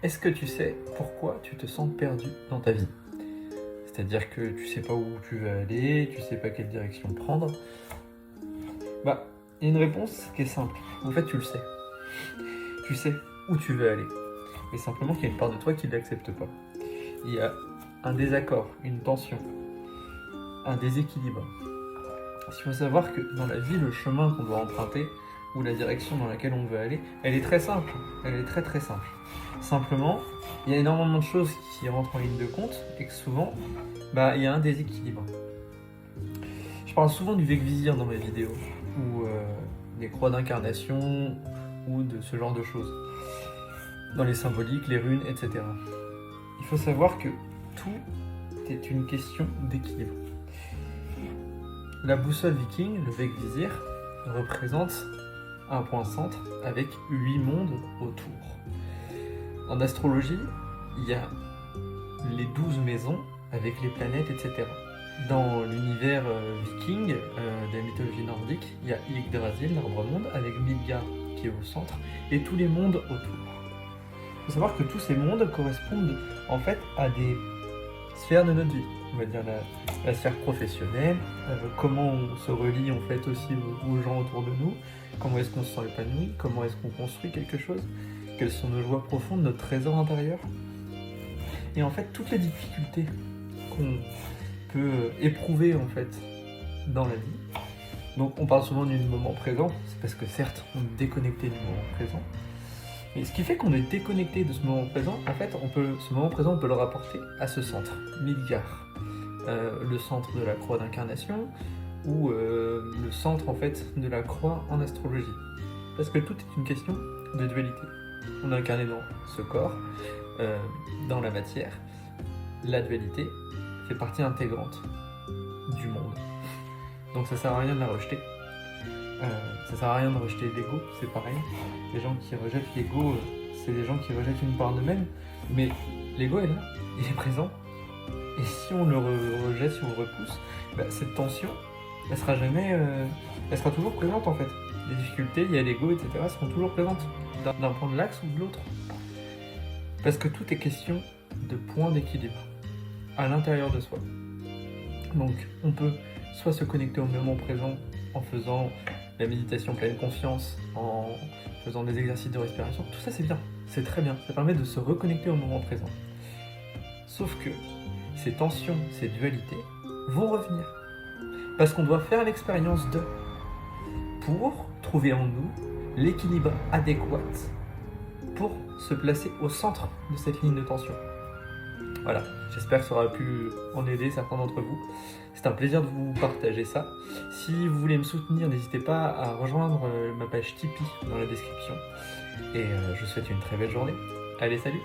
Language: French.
Est-ce que tu sais pourquoi tu te sens perdu dans ta vie? C'est-à-dire que tu sais pas où tu veux aller, tu sais pas quelle direction prendre. Bah, il y a une réponse qui est simple. En fait, tu le sais. Tu sais où tu veux aller. Mais simplement qu'il y a une part de toi qui ne l'accepte pas. Il y a un désaccord, une tension, un déséquilibre. Il faut savoir que dans la vie, le chemin qu'on doit emprunter, ou la direction dans laquelle on veut aller, elle est très simple. Elle est très très simple. Simplement, il y a énormément de choses qui rentrent en ligne de compte et que souvent, il y a un déséquilibre. Je parle souvent du Vegvisir dans mes vidéos, ou des croix d'incarnation, ou de ce genre de choses. Dans les symboliques, les runes, etc. Il faut savoir que tout est une question d'équilibre. La boussole viking, le Vegvisir, représente un point centre avec 8 mondes autour. En astrologie, il y a les 12 maisons avec les planètes, etc. Dans l'univers viking, de la mythologie nordique, il y a Yggdrasil, l'arbre-monde, avec Midgard qui est au centre, et tous les mondes autour. Il faut savoir que tous ces mondes correspondent en fait à des sphères de notre vie. On va dire la sphère professionnelle, comment on se relie en fait aussi aux gens autour de nous, comment est-ce qu'on se sent épanoui, comment est-ce qu'on construit quelque chose, quelles sont nos joies profondes, notre trésor intérieur. Et en fait, toutes les difficultés qu'on peut éprouver en fait dans la vie. Donc on parle souvent du moment présent, c'est parce que certes on est déconnecté du moment présent. Mais ce qui fait qu'on est déconnecté de ce moment présent, en fait, ce moment présent, on peut le rapporter à ce centre, Midgard, le centre de la croix d'incarnation, ou le centre en fait de la croix en astrologie. Parce que tout est une question de dualité. On est incarné dans ce corps, dans la matière. La dualité fait partie intégrante du monde. Donc ça sert à rien de la rejeter. Ça sert à rien de rejeter l'ego, c'est pareil. Les gens qui rejettent l'ego, c'est des gens qui rejettent une part d'eux-mêmes. Mais l'ego est là, il est présent. Et si on le rejette, si on le repousse, cette tension, elle sera jamais, elle sera toujours présente en fait. Les difficultés, il y a l'ego, etc. seront toujours présentes d'un point de l'axe ou de l'autre. Parce que tout est question de point d'équilibre à l'intérieur de soi. Donc on peut soit se connecter au moment présent en faisant la méditation pleine confiance, en faisant des exercices de respiration, tout ça c'est bien, c'est très bien, ça permet de se reconnecter au moment présent. Sauf que ces tensions, ces dualités vont revenir. Parce qu'on doit faire l'expérience pour trouver en nous l'équilibre adéquat pour se placer au centre de cette ligne de tension. Voilà, j'espère que ça aura pu en aider certains d'entre vous. C'est un plaisir de vous partager ça. Si vous voulez me soutenir, n'hésitez pas à rejoindre ma page Tipeee dans la description. Et je vous souhaite une très belle journée. Allez, salut!